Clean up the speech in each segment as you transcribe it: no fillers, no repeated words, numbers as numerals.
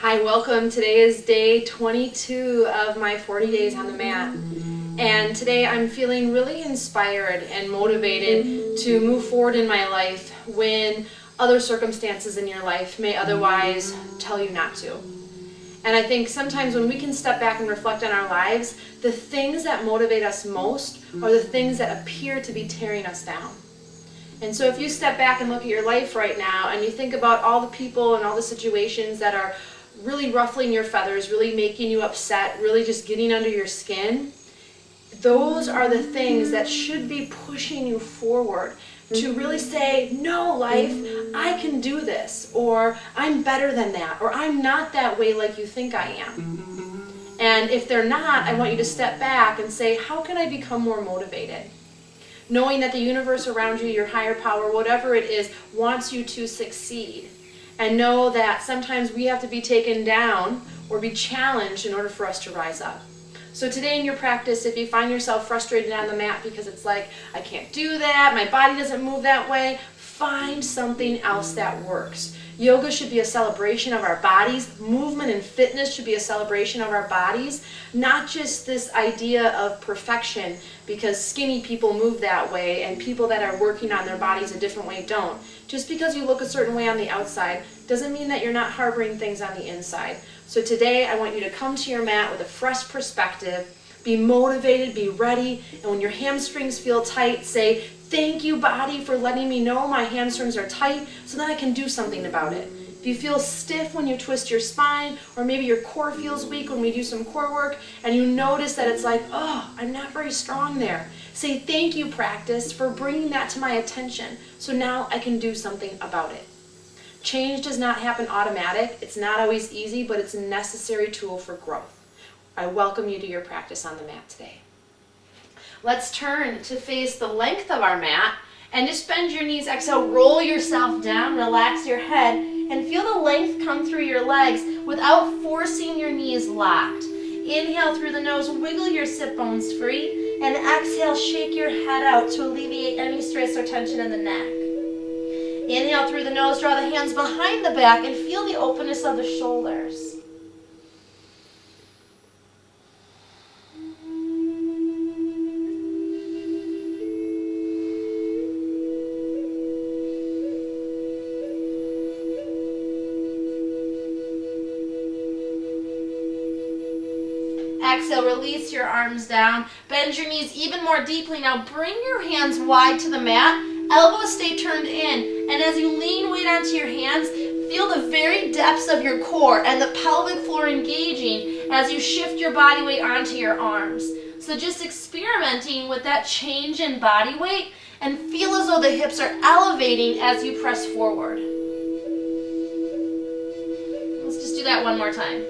Hi, welcome. Today is day 22 of my 40 days on the mat. And today I'm feeling really inspired and motivated to move forward in my life when other circumstances in your life may otherwise tell you not to. And I think sometimes when we can step back and reflect on our lives, the things that motivate us most are the things that appear to be tearing us down. And so if you step back and look at your life right now and you think about all the people and all the situations that are really ruffling your feathers, really making you upset, really just getting under your skin, those are the things that should be pushing you forward to really say, no, life, I can do this, or I'm better than that, or I'm not that way like you think I am. And if they're not, I want you to step back and say, how can I become more motivated? Knowing that the universe around you, your higher power, whatever it is, wants you to succeed. And know that sometimes we have to be taken down or be challenged in order for us to rise up. So today in your practice, if you find yourself frustrated on the mat because it's like, I can't do that, my body doesn't move that way, find something else that works. Yoga should be a celebration of our bodies. Movement and fitness should be a celebration of our bodies, not just this idea of perfection because skinny people move that way and people that are working on their bodies a different way don't. Just because you look a certain way on the outside doesn't mean that you're not harboring things on the inside. So today I want you to come to your mat with a fresh perspective, be motivated, be ready, and when your hamstrings feel tight, say, thank you, body, for letting me know my hamstrings are tight so that I can do something about it. If you feel stiff when you twist your spine, or maybe your core feels weak when we do some core work, and you notice that it's like, oh, I'm not very strong there, say thank you, practice, for bringing that to my attention so now I can do something about it. Change does not happen automatic. It's not always easy, but it's a necessary tool for growth. I welcome you to your practice on the mat today. Let's turn to face the length of our mat and just bend your knees. Exhale, roll yourself down, relax your head, and feel the length come through your legs without forcing your knees locked. Inhale through the nose, wiggle your sit bones free, and exhale, shake your head out to alleviate any stress or tension in the neck. Inhale through the nose, draw the hands behind the back, and feel the openness of the shoulders. Exhale, release your arms down. Bend your knees even more deeply. Now bring your hands wide to the mat. Elbows stay turned in. And as you lean weight onto your hands, feel the very depths of your core and the pelvic floor engaging as you shift your body weight onto your arms. So just experimenting with that change in body weight and feel as though the hips are elevating as you press forward. Let's just do that one more time.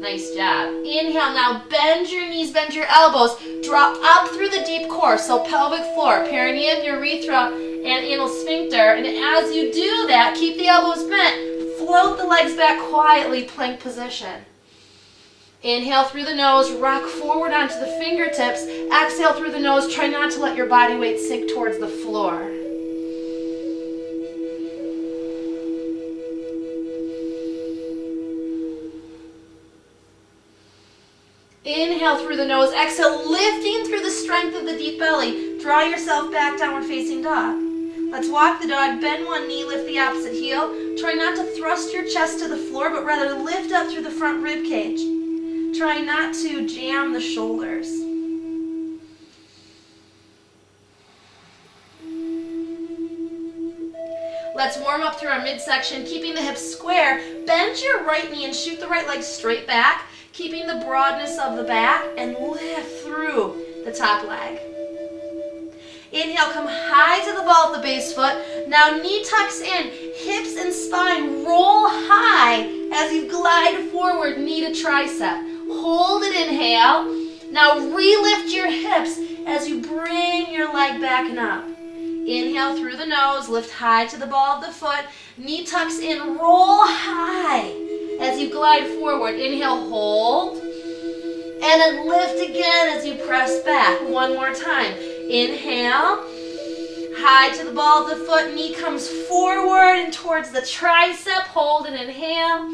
Nice job. Inhale, now bend your knees, bend your elbows. Draw up through the deep core, so pelvic floor, perineum, urethra, and anal sphincter. And as you do that, keep the elbows bent. Float the legs back quietly, plank position. Inhale through the nose, rock forward onto the fingertips. Exhale through the nose, try not to let your body weight sink towards the floor. Inhale through the nose, exhale, lifting through the strength of the deep belly. Draw yourself back, downward facing dog. Let's walk the dog, bend one knee, lift the opposite heel. Try not to thrust your chest to the floor, but rather lift up through the front rib cage. Try not to jam the shoulders. Let's warm up through our midsection, keeping the hips square. Bend your right knee and shoot the right leg straight back, keeping the broadness of the back, and lift through the top leg. Inhale, come high to the ball of the base foot. Now knee tucks in, hips and spine roll high as you glide forward, knee to tricep. Hold it, inhale. Now relift your hips as you bring your leg back and up. Inhale through the nose, lift high to the ball of the foot. Knee tucks in, roll high as you glide forward. Inhale, hold. And then lift again as you press back. One more time. Inhale. High to the ball of the foot, knee comes forward and towards the tricep. Hold and inhale.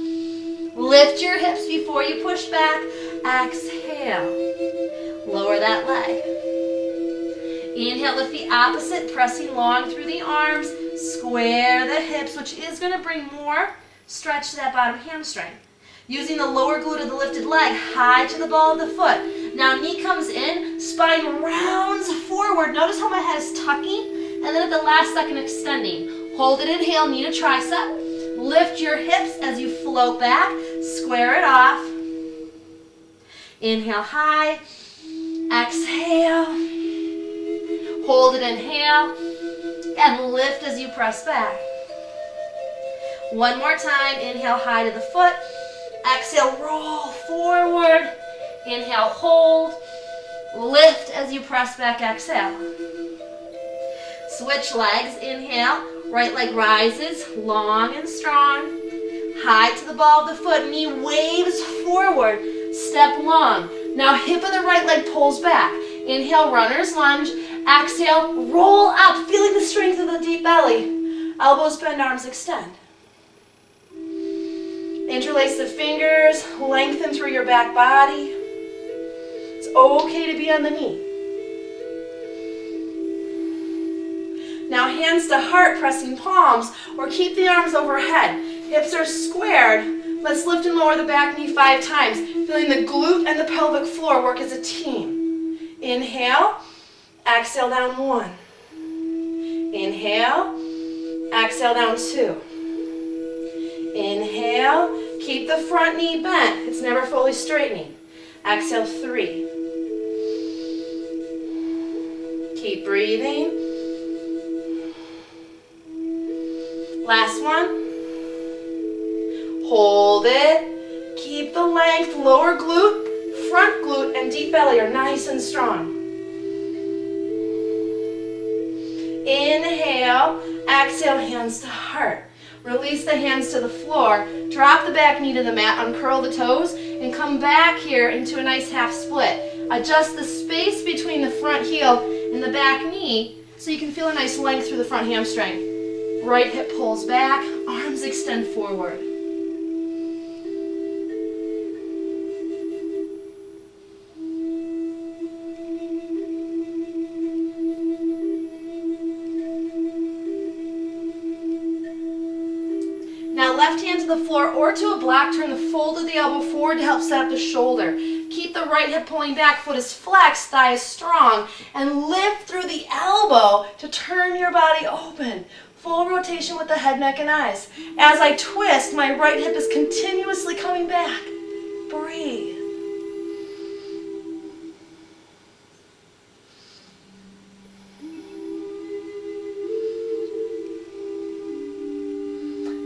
Lift your hips before you push back. Exhale. Lower that leg. Inhale, lift the opposite, pressing long through the arms. Square the hips, which is going to bring more stretch to that bottom hamstring. Using the lower glute of the lifted leg, high to the ball of the foot. Now knee comes in, spine rounds forward. Notice how my head is tucking, and then at the last second extending. Hold it, inhale, knee to tricep. Lift your hips as you float back. Square it off. Inhale high. Exhale. Hold it, inhale. And lift as you press back. One more time. Inhale high to the foot. Exhale, roll forward. Inhale, hold. Lift as you press back, exhale. Switch legs, inhale. Right leg rises, long and strong. High to the ball of the foot, knee waves forward. Step long. Now hip of the right leg pulls back. Inhale, runner's lunge. Exhale, roll up, feeling the strength of the deep belly. Elbows bend, arms extend. Interlace the fingers, lengthen through your back body. It's okay to be on the knee. Now hands to heart, pressing palms, or keep the arms overhead. Hips are squared. Let's lift and lower the back knee 5 times, feeling the glute and the pelvic floor work as a team. Inhale, exhale down 1. Inhale, exhale down 2. Inhale, keep the front knee bent. It's never fully straightening. Exhale, 3. Keep breathing. Last one. Hold it. Keep the length. Lower glute, front glute, and deep belly are nice and strong. Inhale, exhale, hands to heart. Release the hands to the floor. Drop the back knee to the mat, uncurl the toes, and come back here into a nice half split. Adjust the space between the front heel and the back knee so you can feel a nice length through the front hamstring. Right hip pulls back, arms extend forward. Now left hand to the floor or to a block, turn the fold of the elbow forward to help set up the shoulder. Keep the right hip pulling back, foot is flexed, thigh is strong, and lift through the elbow to turn your body open. Full rotation with the head, neck, and eyes. As I twist, my right hip is continuously coming back. Breathe.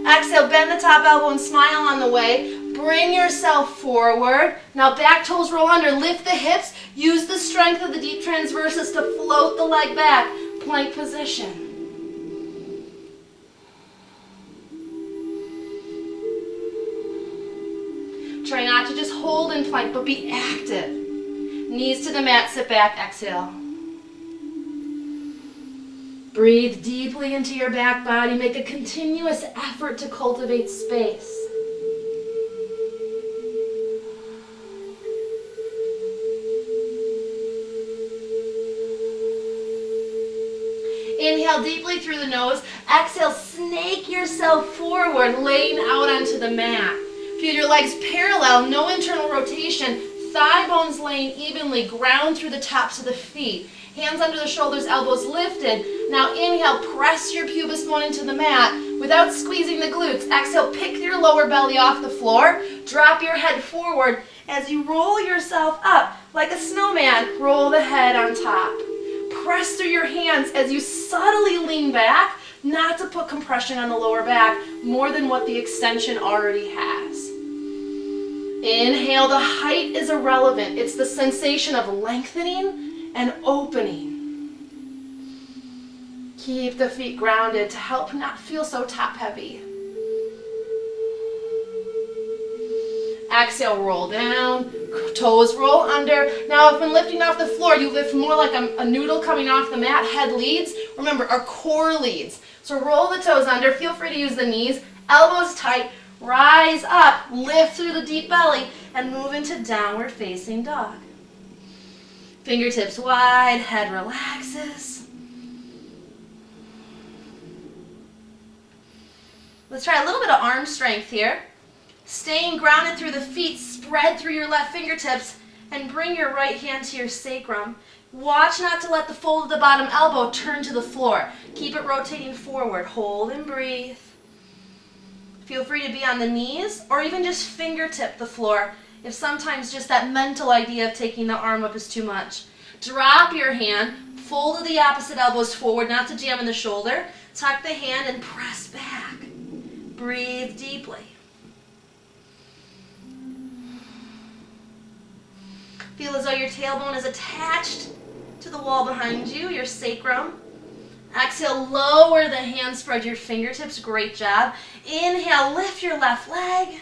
Exhale, bend the top elbow and smile on the way. Bring yourself forward. Now back toes roll under. Lift the hips. Use the strength of the deep transversus to float the leg back. Plank position. Try not to just hold in plank, but be active. Knees to the mat, sit back, exhale. Breathe deeply into your back body. Make a continuous effort to cultivate space. Inhale deeply through the nose. Exhale, snake yourself forward, laying out onto the mat. Feel your legs parallel, no internal rotation. Thigh bones laying evenly, ground through the tops of the feet. Hands under the shoulders, elbows lifted. Now inhale, press your pubis bone into the mat without squeezing the glutes. Exhale, pick your lower belly off the floor. Drop your head forward as you roll yourself up like a snowman. Roll the head on top. Press through your hands as you subtly lean back, not to put compression on the lower back more than what the extension already has. Inhale, the height is irrelevant. It's the sensation of lengthening and opening. Keep the feet grounded to help not feel so top heavy. Exhale, roll down, toes roll under. Now if when lifting off the floor, you lift more like a noodle coming off the mat, head leads. remember, our core leads. So roll the toes under, feel free to use the knees, elbows tight, rise up, lift through the deep belly, and move into downward facing dog. Fingertips wide, head relaxes. Let's try a little bit of arm strength here. Staying grounded through the feet, spread through your left fingertips, and bring your right hand to your sacrum. Watch not to let the fold of the bottom elbow turn to the floor. Keep it rotating forward. Hold and breathe. Feel free to be on the knees or even just fingertip the floor if sometimes just that mental idea of taking the arm up is too much. Drop your hand, fold the opposite elbows forward, not to jam in the shoulder. Tuck the hand and press back. Breathe deeply. Feel as though your tailbone is attached to the wall behind you, your sacrum. Exhale, lower the hands, spread your fingertips. Great job. Inhale, lift your left leg.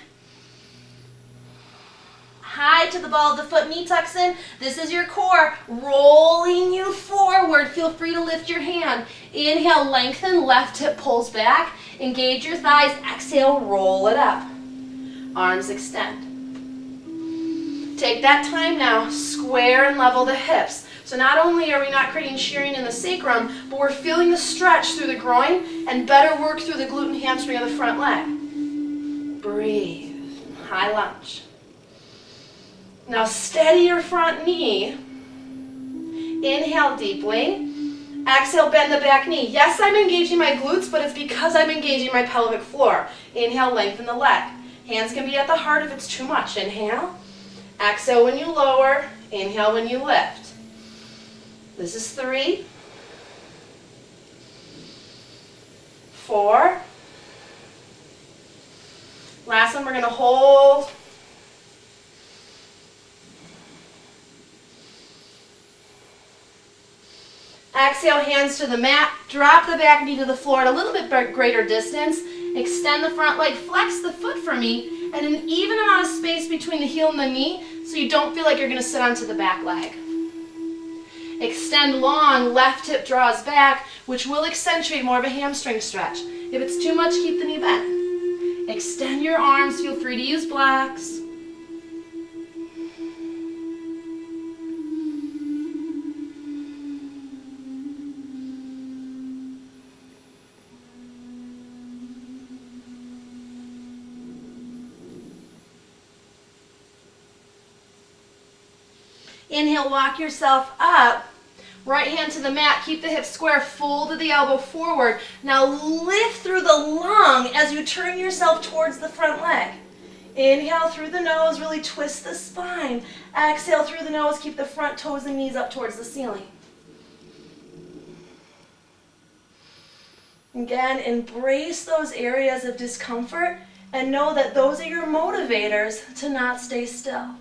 High to the ball of the foot, knee tucks in. This is your core, rolling you forward. Feel free to lift your hand. Inhale, lengthen, left hip pulls back. Engage your thighs. Exhale, roll it up. Arms extend. Take that time now, square and level the hips. So not only are we not creating shearing in the sacrum, but we're feeling the stretch through the groin and better work through the glute and hamstring of the front leg. Breathe. High lunge. Now steady your front knee. Inhale deeply. Exhale, bend the back knee. Yes, I'm engaging my glutes, but it's because I'm engaging my pelvic floor. Inhale, lengthen the leg. Hands can be at the heart if it's too much. Inhale. Exhale when you lower. Inhale when you lift. This is 3, 4. Last one, we're going to hold. Exhale, hands to the mat. Drop the back knee to the floor at a little bit greater distance. Extend the front leg. Flex the foot for me. And an even amount of space between the heel and the knee so you don't feel like you're going to sit onto the back leg. Extend long, left hip draws back, which will accentuate more of a hamstring stretch. If it's too much, keep the knee bent. Extend your arms, feel free to use blocks. Inhale, walk yourself up. Right hand to the mat, keep the hips square, fold the elbow forward. Now lift through the lung as you turn yourself towards the front leg. Inhale through the nose, really twist the spine. Exhale through the nose, keep the front toes and knees up towards the ceiling. Again, embrace those areas of discomfort and know that those are your motivators to not stay still.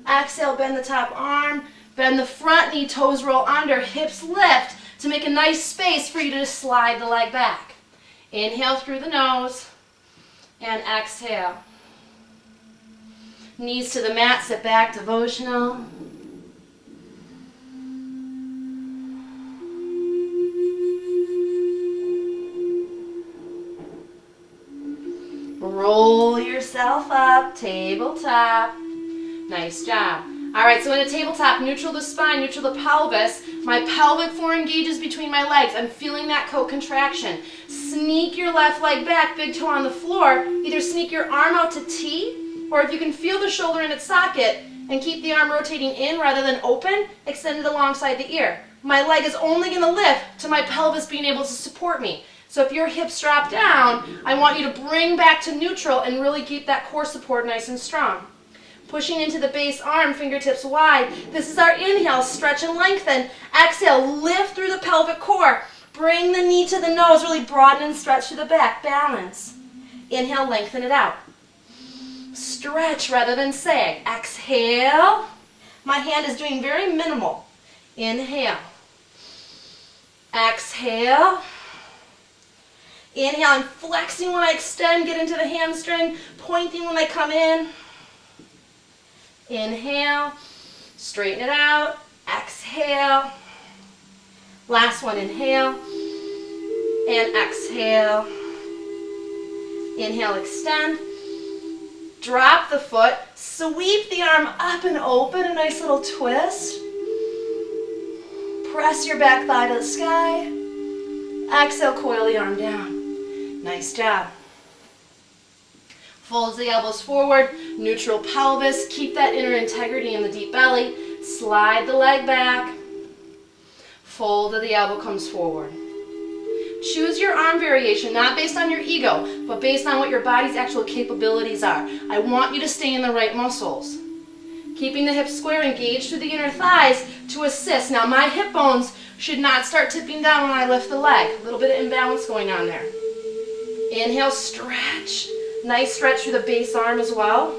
Exhale, bend the top arm, bend the front knee, toes roll under, hips lift to make a nice space for you to just slide the leg back. Inhale through the nose and exhale. Knees to the mat, sit back, devotional. Roll yourself up, tabletop. Nice job. All right, so in a tabletop, neutral the spine, neutral the pelvis. My pelvic floor engages between my legs. I'm feeling that co-contraction. Sneak your left leg back, big toe on the floor. Either sneak your arm out to T, or if you can feel the shoulder in its socket and keep the arm rotating in rather than open, extend it alongside the ear. My leg is only going to lift to my pelvis being able to support me. So if your hips drop down, I want you to bring back to neutral and really keep that core support nice and strong. Pushing into the base arm, fingertips wide. This is our inhale, stretch and lengthen. Exhale, lift through the pelvic core. Bring the knee to the nose, really broaden and stretch to the back, balance. Inhale, lengthen it out. Stretch rather than sag. Exhale. My hand is doing very minimal. Inhale. Exhale. Inhale, I'm flexing when I extend, get into the hamstring, pointing when I come in. Inhale, straighten it out. Exhale. Last one, inhale and exhale. Inhale, extend. Drop the foot, sweep the arm up and open, a nice little twist. Press your back thigh to the sky. Exhale, coil the arm down. Nice job. Fold the elbows forward, neutral pelvis. Keep that inner integrity in the deep belly. Slide the leg back. Fold of the elbow comes forward. Choose your arm variation, not based on your ego, but based on what your body's actual capabilities are. I want you to stay in the right muscles. Keeping the hips square, engaged through the inner thighs to assist. Now my hip bones should not start tipping down when I lift the leg. A little bit of imbalance going on there. Inhale, stretch. Nice stretch through the base arm as well.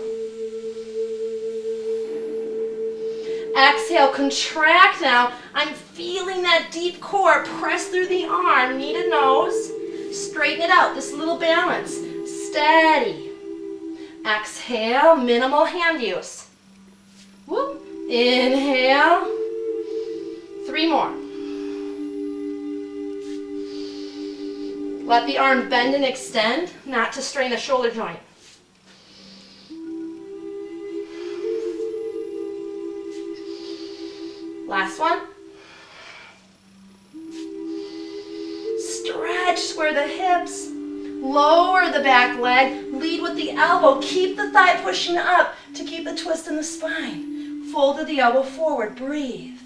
Exhale, contract now. I'm feeling that deep core. Press through the arm, knee to nose. Straighten it out, this little balance. Steady. Exhale, minimal hand use. Whoop. Inhale. 3 more. Let the arm bend and extend, not to strain the shoulder joint. Last one. Stretch, square the hips. Lower the back leg. Lead with the elbow. Keep the thigh pushing up to keep the twist in the spine. Fold the elbow forward. Breathe.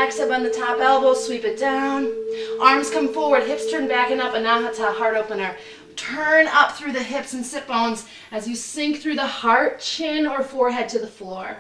Exhale, bend the top elbow, sweep it down. Arms come forward, hips turn back and up, Anahata, heart opener. Turn up through the hips and sit bones as you sink through the heart, chin or forehead to the floor.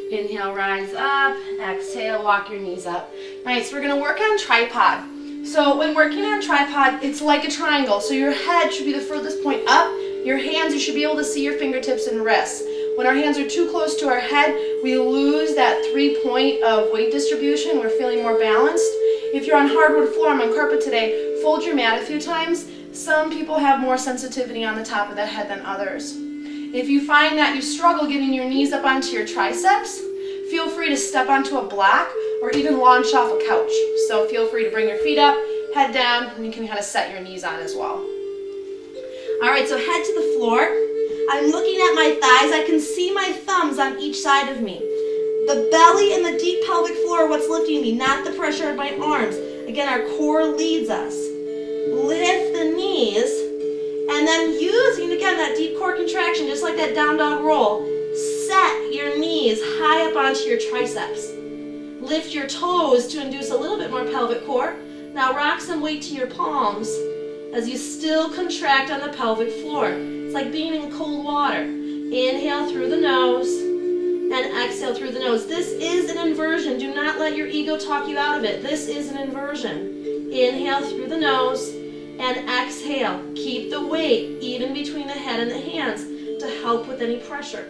Inhale, rise up. Exhale, walk your knees up. Nice, we're gonna work on tripod. So when working on tripod, it's like a triangle. So your head should be the furthest point up. Your hands, you should be able to see your fingertips and wrists. When our hands are too close to our head, we lose that 3-point of weight distribution. We're feeling more balanced. If you're on hardwood floor, I'm on carpet today, fold your mat a few times. Some people have more sensitivity on the top of the head than others. If you find that you struggle getting your knees up onto your triceps, feel free to step onto a block or even launch off a couch. So feel free to bring your feet up, head down, and you can kind of set your knees on as well. All right, so head to the floor. I'm looking at my thighs. I can see my thumbs on each side of me. The belly and the deep pelvic floor are what's lifting me, not the pressure of my arms. Again, our core leads us. Lift the knees, and then using, again, that deep core contraction, just like that down dog roll, set your knees high up onto your triceps. Lift your toes to induce a little bit more pelvic core. Now rock some weight to your palms as you still contract on the pelvic floor. It's like being in cold water. Inhale through the nose and exhale through the nose. This is an inversion. Do not let your ego talk you out of it. This is an inversion. Inhale through the nose and exhale. Keep the weight even between the head and the hands to help with any pressure.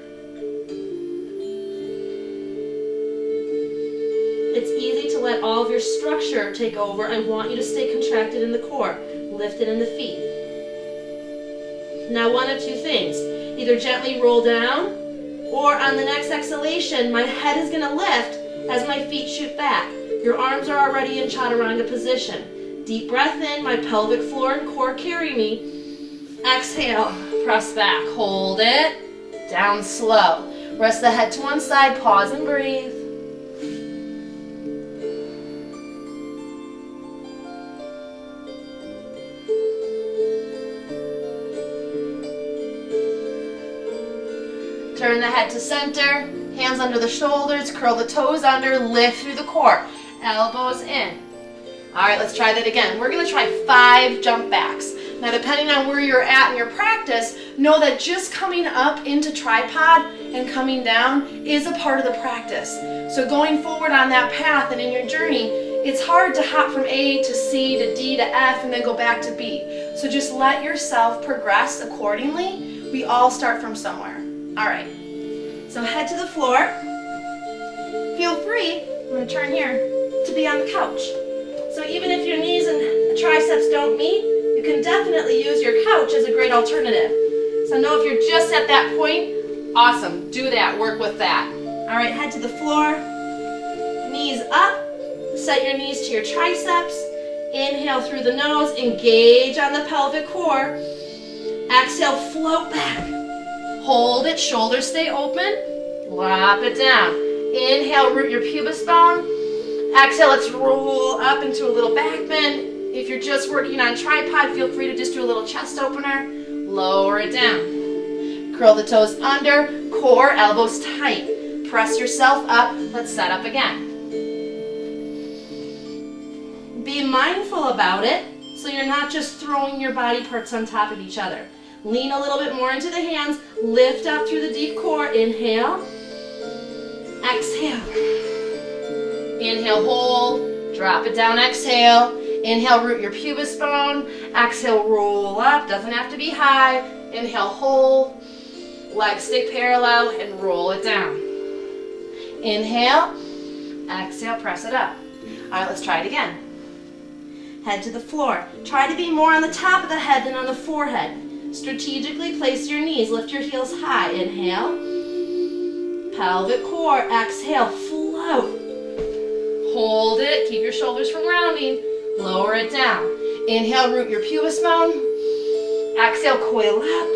It's easy to let all of your structure take over. I want you to stay contracted in the core, lifted in the feet. Now one of two things. Either gently roll down, or on the next exhalation, my head is going to lift as my feet shoot back. Your arms are already in chaturanga position. Deep breath in, my pelvic floor and core carry me. Exhale, press back, hold it, down slow. Rest the head to one side, pause and breathe. Turn the head to center, hands under the shoulders, curl the toes under, lift through the core, elbows in. All right, let's try that again. We're gonna try 5 jump backs. Now, depending on where you're at in your practice, know that just coming up into tripod and coming down is a part of the practice. So going forward on that path and in your journey, it's hard to hop from A to C to D to F and then go back to B. So just let yourself progress accordingly. We all start from somewhere. All right, so head to the floor. Feel free, I'm gonna turn here, to be on the couch. So even if your knees and triceps don't meet, you can definitely use your couch as a great alternative. So know if you're just at that point, awesome, do that, work with that. All right, head to the floor, knees up, set your knees to your triceps, inhale through the nose, engage on the pelvic core, exhale, float back, hold it, shoulders stay open, drop it down, inhale, root your pubis bone, exhale, let's roll up into a little back bend. If you're just working on tripod, feel free to just do a little chest opener, lower it down. Curl the toes under, core, elbows tight. Press yourself up, let's set up again. Be mindful about it so you're not just throwing your body parts on top of each other. Lean a little bit more into the hands, lift up through the deep core, inhale, exhale. Inhale, hold, drop it down, exhale. Inhale, root your pubis bone. Exhale, roll up, doesn't have to be high. Inhale, hold, legs stay parallel and roll it down. Inhale, exhale, press it up. All right, let's try it again. Head to the floor. Try to be more on the top of the head than on the forehead. Strategically place your knees, lift your heels high. Inhale, pelvic core, exhale, float. Hold it, keep your shoulders from rounding, lower it down. Inhale, root your pubis bone. Exhale, coil up.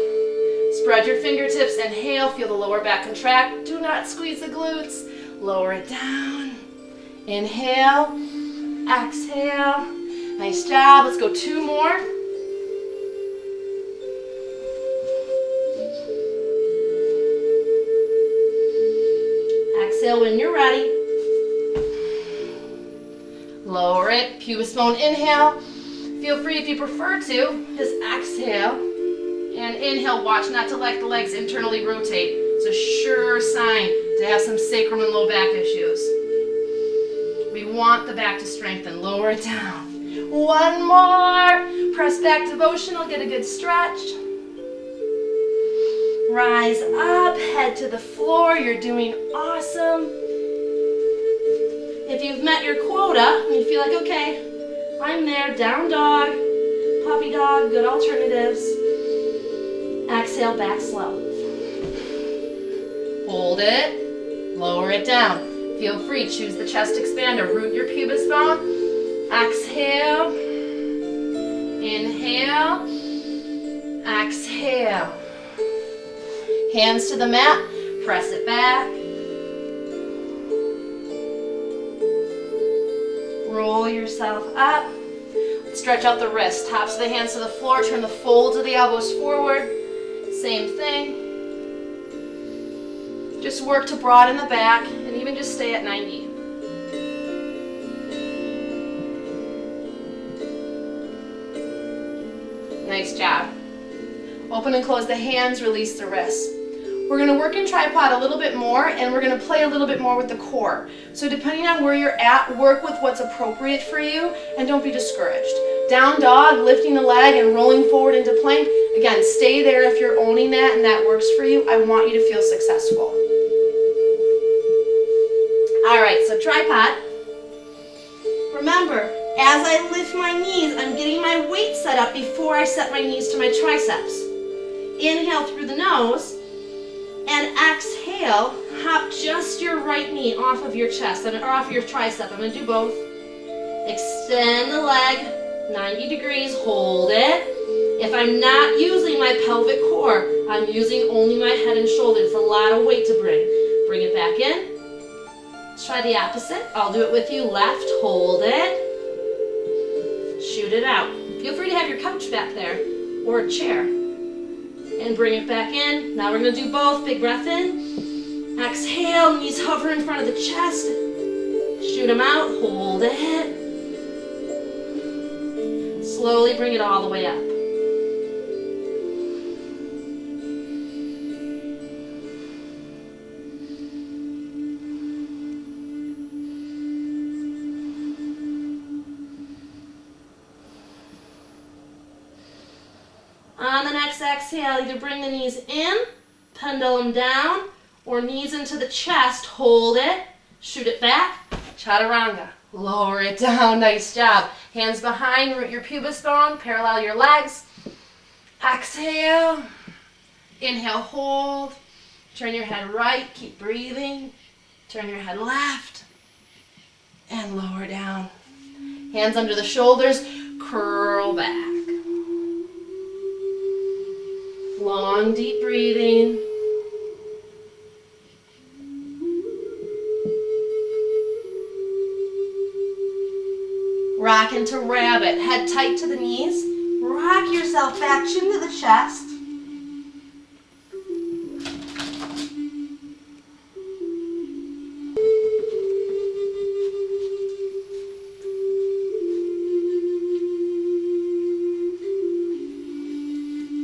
Spread your fingertips, inhale, feel the lower back contract. Do not squeeze the glutes. Lower it down. Inhale, exhale. Nice job, let's go 2 more. Exhale when you're ready. Lower it, pubis bone, inhale. Feel free if you prefer to, just exhale. And inhale, watch not to let the legs internally rotate. It's a sure sign to have some sacrum and low back issues. We want the back to strengthen, lower it down. 1 more, press back devotional, get a good stretch. Rise up, head to the floor, you're doing awesome. If you've met your quota and you feel like, okay, I'm there, down dog, puppy dog, good alternatives. Exhale, back slow. Hold it, lower it down. Feel free, choose the chest expander, root your pubis bone. Exhale, inhale, exhale. Hands to the mat, press it back. Roll yourself up. Stretch out the wrists, tops of the hands to the floor, turn the folds of the elbows forward. Same thing. Just work to broaden the back and even just stay at 90. Nice job. Open and close the hands, release the wrists. We're going to work in tripod a little bit more and we're going to play a little bit more with the core. So depending on where you're at, work with what's appropriate for you and don't be discouraged. Down dog, lifting the leg and rolling forward into plank. Again, stay there if you're owning that and that works for you. I want you to feel successful. All right, so tripod. Remember, as I lift my knees, I'm getting my weight set up before I set my knees to my triceps. Inhale through the nose and exhale, hop just your right knee off of your chest or off your tricep. I'm going to do both. Extend the leg 90 degrees, hold it. If I'm not using my pelvic core, I'm using only my head and shoulders. It's a lot of weight to bring. Bring it back in. Let's try the opposite. I'll do it with you. Left, hold it. Shoot it out. Feel free to have your couch back there or a chair. And bring it back in. Now we're going to do both. Big breath in. Exhale, knees hover in front of the chest. Shoot them out. Hold it. Slowly bring it all the way up. On the next exhale, either bring the knees in, pendulum down, or knees into the chest, hold it, shoot it back, chaturanga. Lower it down, nice job. Hands behind, root your pubis bone, parallel your legs. Exhale, inhale, hold, turn your head right, keep breathing, turn your head left, and lower down. Hands under the shoulders, curl back. Long, deep breathing. Rock into rabbit, head tight to the knees. Rock yourself back, chin to the chest.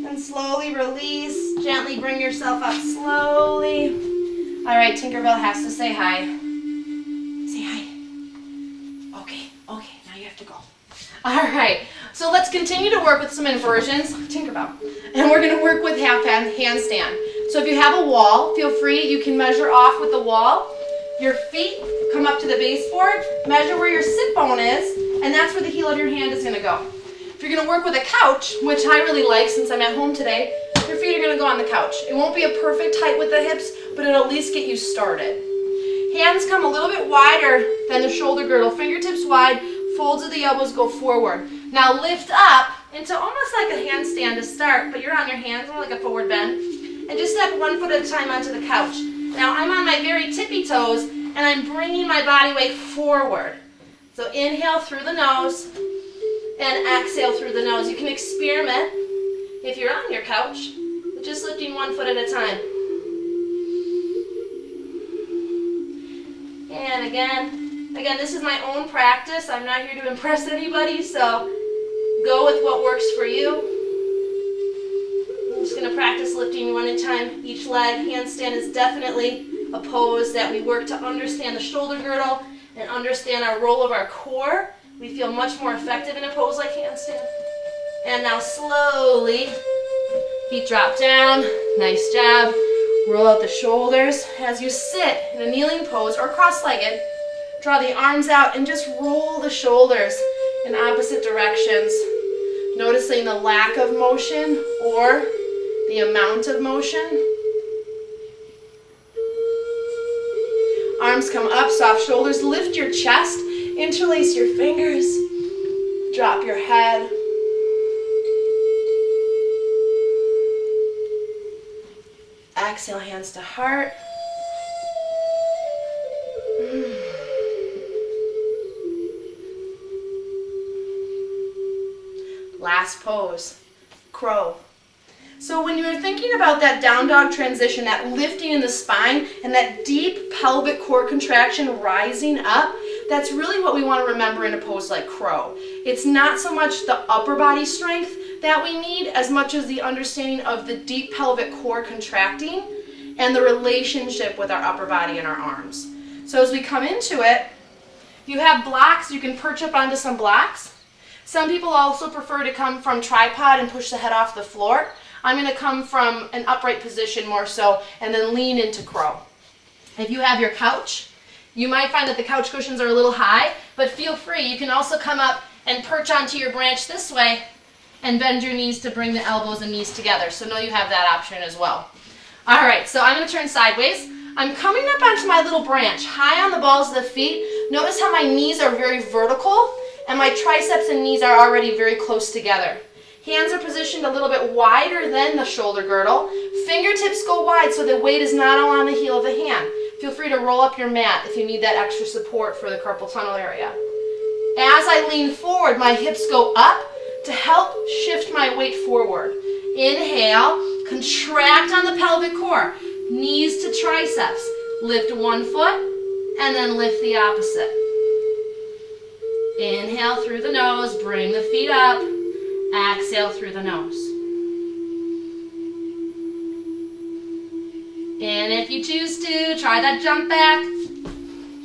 And slowly release, gently bring yourself up slowly. All right, Tinkerbell has to say hi. Say hi. Okay, now you have to go. All right, so let's continue to work with some inversions, Tinkerbell. And we're gonna work with half handstand. So if you have a wall, feel free, you can measure off with the wall. Your feet come up to the baseboard, measure where your sit bone is, and that's where the heel of your hand is gonna go. If you're gonna work with a couch, which I really like since I'm at home today, your feet are gonna go on the couch. It won't be a perfect height with the hips, but it'll at least get you started. Hands come a little bit wider than the shoulder girdle, fingertips wide, folds of the elbows go forward. Now lift up into almost like a handstand to start, but you're on your hands, more like a forward bend. And just step 1 foot at a time onto the couch. Now I'm on my very tippy toes, and I'm bringing my body weight forward. So inhale through the nose, and exhale through the nose. You can experiment, if you're on your couch, with just lifting 1 foot at a time. And again, this is my own practice. I'm not here to impress anybody, so go with what works for you. I'm just going to practice lifting 1 at a time each leg. Handstand is definitely a pose that we work to understand the shoulder girdle and understand our role of our core. We feel much more effective in a pose like handstand. And now slowly, feet drop down. Nice job. Roll out the shoulders. As you sit in a kneeling pose or cross-legged, draw the arms out and just roll the shoulders in opposite directions. Noticing the lack of motion or the amount of motion. Arms come up, soft shoulders. Lift your chest, interlace your fingers, drop your head. Exhale, hands to heart. Last pose, crow. So when you're thinking about that down dog transition, that lifting in the spine and that deep pelvic core contraction rising up, that's really what we want to remember in a pose like crow. It's not so much the upper body strength that we need as much as the understanding of the deep pelvic core contracting and the relationship with our upper body and our arms. So as we come into it, if you have blocks, you can perch up onto some blocks. Some people also prefer to come from tripod and push the head off the floor. I'm going to come from an upright position more so and then lean into crow. If you have your couch, you might find that the couch cushions are a little high, but feel free. You can also come up and perch onto your branch this way and bend your knees to bring the elbows and knees together. So know you have that option as well. All right, so I'm going to turn sideways. I'm coming up onto my little branch, high on the balls of the feet. Notice how my knees are very vertical and my triceps and knees are already very close together. Hands are positioned a little bit wider than the shoulder girdle. Fingertips go wide so the weight is not all on the heel of the hand. Feel free to roll up your mat if you need that extra support for the carpal tunnel area. As I lean forward, my hips go up to help shift my weight forward. Inhale, contract on the pelvic core. Knees to triceps. Lift 1 foot and then lift the opposite. Inhale through the nose, bring the feet up. Exhale through the nose. And if you choose to, try that jump back.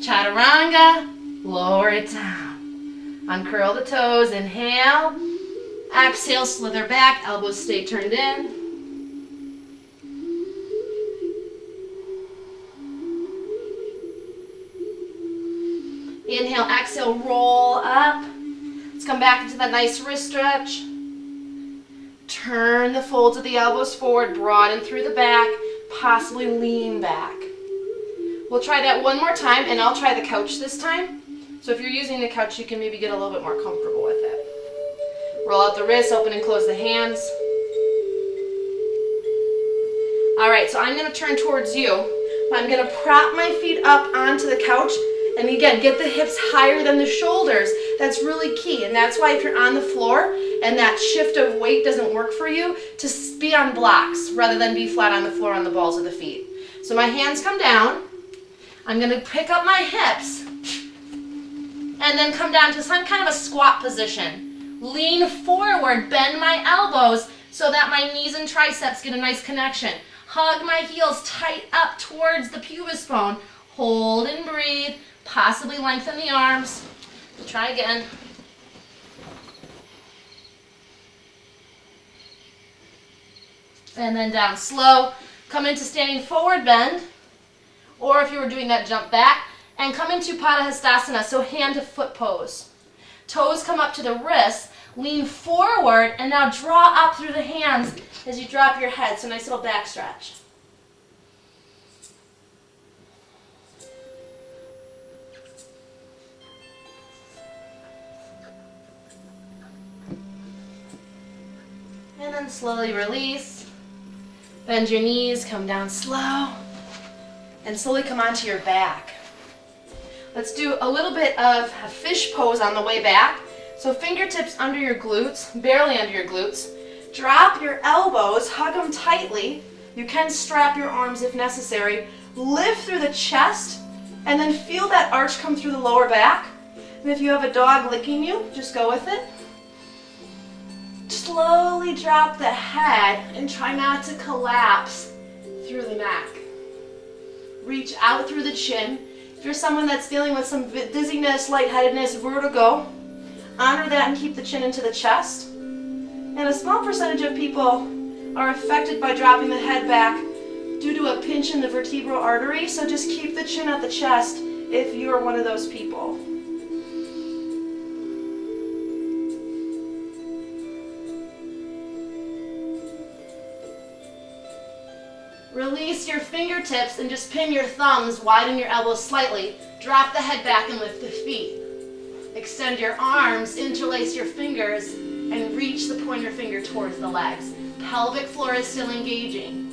Chaturanga, lower it down. Uncurl the toes, inhale. Exhale, slither back, elbows stay turned in. Inhale, exhale, roll up. Let's come back into that nice wrist stretch. Turn the folds of the elbows forward, broaden through the back, possibly lean back. We'll try that one more time, and I'll try the couch this time. So if you're using the couch, you can maybe get a little bit more comfortable with it. Roll out the wrists, open and close the hands. All right, so I'm gonna turn towards you. I'm gonna prop my feet up onto the couch, and again, get the hips higher than the shoulders. That's really key, and that's why if you're on the floor and that shift of weight doesn't work for you, to be on blocks rather than be flat on the floor on the balls of the feet. So my hands come down. I'm gonna pick up my hips and then come down to some kind of a squat position. Lean forward, bend my elbows so that my knees and triceps get a nice connection. Hug my heels tight up towards the pubis bone. Hold and breathe. Possibly lengthen the arms. Try again. And then down slow. Come into standing forward bend. Or if you were doing that, jump back. And come into Tripod Headstand, so hand to foot pose. Toes come up to the wrists. Lean forward and now draw up through the hands as you drop your head. So nice little back stretch. And then slowly release. Bend your knees, come down slow. And slowly come onto your back. Let's do a little bit of a fish pose on the way back. So fingertips under your glutes, barely under your glutes. Drop your elbows, hug them tightly. You can strap your arms if necessary. Lift through the chest, and then feel that arch come through the lower back. And if you have a dog licking you, just go with it. Slowly drop the head and try not to collapse through the neck. Reach out through the chin. If you're someone that's dealing with some dizziness, lightheadedness, vertigo, honor that and keep the chin into the chest. And a small percentage of people are affected by dropping the head back due to a pinch in the vertebral artery, so just keep the chin at the chest if you're one of those people. Release your fingertips and just pin your thumbs, widen your elbows slightly. Drop the head back and lift the feet. Extend your arms, interlace your fingers, and reach the pointer finger towards the legs. Pelvic floor is still engaging.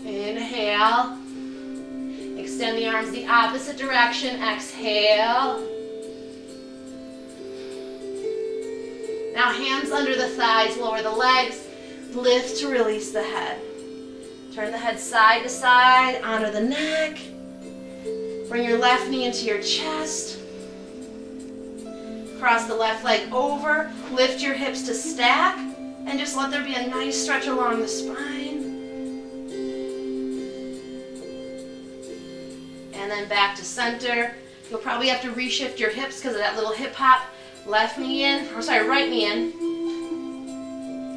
Inhale. Extend the arms the opposite direction. Exhale. Now hands under the thighs, lower the legs. Lift to release the head. Turn the head side to side, honor the neck. Bring your left knee into your chest. Cross the left leg over. Lift your hips to stack. And just let there be a nice stretch along the spine. And then back to center. You'll probably have to reshift your hips because of that little hip hop. Right knee in.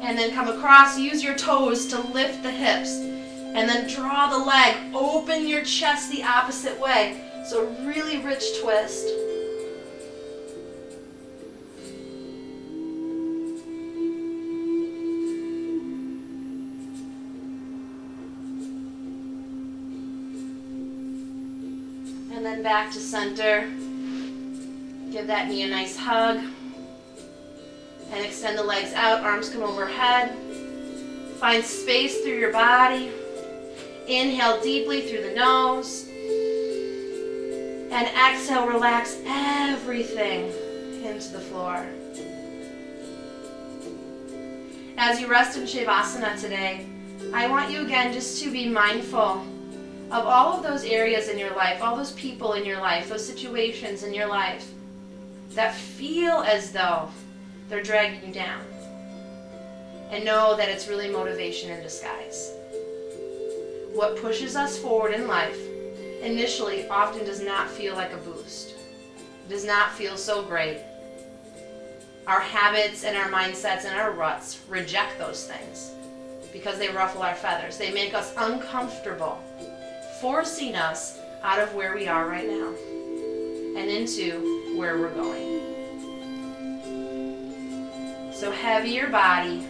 And then come across. Use your toes to lift the hips. And then draw the leg, open your chest the opposite way. So really rich twist. And then back to center. Give that knee a nice hug. And extend the legs out, arms come overhead. Find space through your body. Inhale deeply through the nose. And exhale, relax everything into the floor. As you rest in Shavasana today, I want you again just to be mindful of all of those areas in your life, all those people in your life, those situations in your life that feel as though they're dragging you down. And know that it's really motivation in disguise. What pushes us forward in life initially often does not feel like a boost. It does not feel so great. Our habits and our mindsets and our ruts reject those things because they ruffle our feathers. They make us uncomfortable, forcing us out of where we are right now and into where we're going. So heavy your body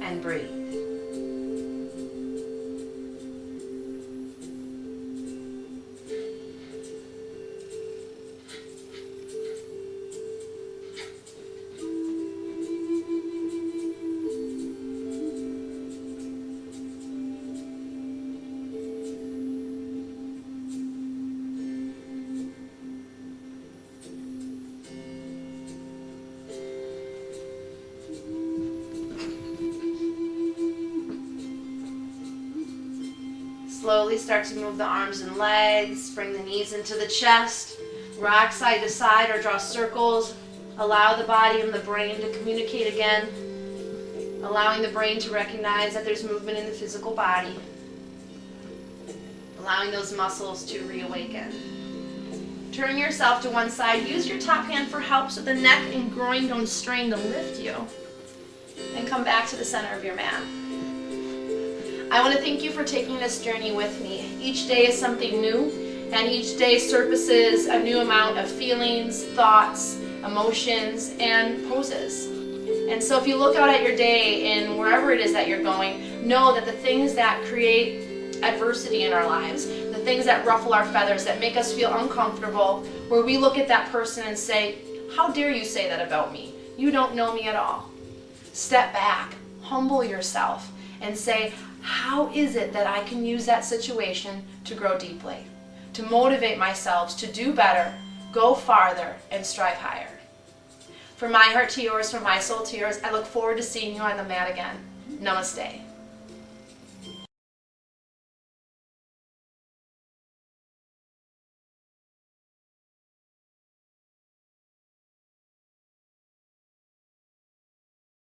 and breathe. Slowly start to move the arms and legs, bring the knees into the chest, rock side to side or draw circles. Allow the body and the brain to communicate again, allowing the brain to recognize that there's movement in the physical body, allowing those muscles to reawaken. Turn yourself to one side. Use your top hand for help so the neck and groin don't strain to lift you. And come back to the center of your mat. I want to thank you for taking this journey with me. Each day is something new, and each day surfaces a new amount of feelings, thoughts, emotions, and poses. And so if you look out at your day and wherever it is that you're going, know that the things that create adversity in our lives, the things that ruffle our feathers, that make us feel uncomfortable, where we look at that person and say, how dare you say that about me? You don't know me at all. Step back, humble yourself, and say, how is it that I can use that situation to grow deeply, to motivate myself to do better, go farther, and strive higher? From my heart to yours, from my soul to yours, I look forward to seeing you on the mat again. Namaste.